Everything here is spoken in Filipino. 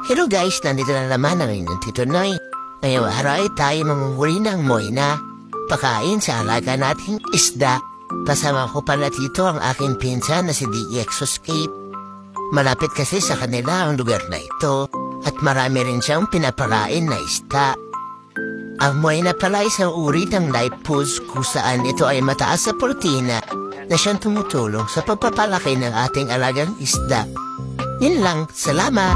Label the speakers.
Speaker 1: Hello guys, nandito na naman ang inyong Tito Noy. Ngayong araw ay tayo mangunghuli ng moyna. Pakain sa alaga nating isda. Kasama ko pala dito ang aking pinsan na si DX Escape. Malapit kasi sa kanila ang lugar na ito at marami rin siyang pinaparain na isda. Ang moyna pala isang uri ng live foods kung saan ito ay mataas sa protina na siyang tumutulong sa pagpapalaki ng ating alagang isda. Yun lang, salamat!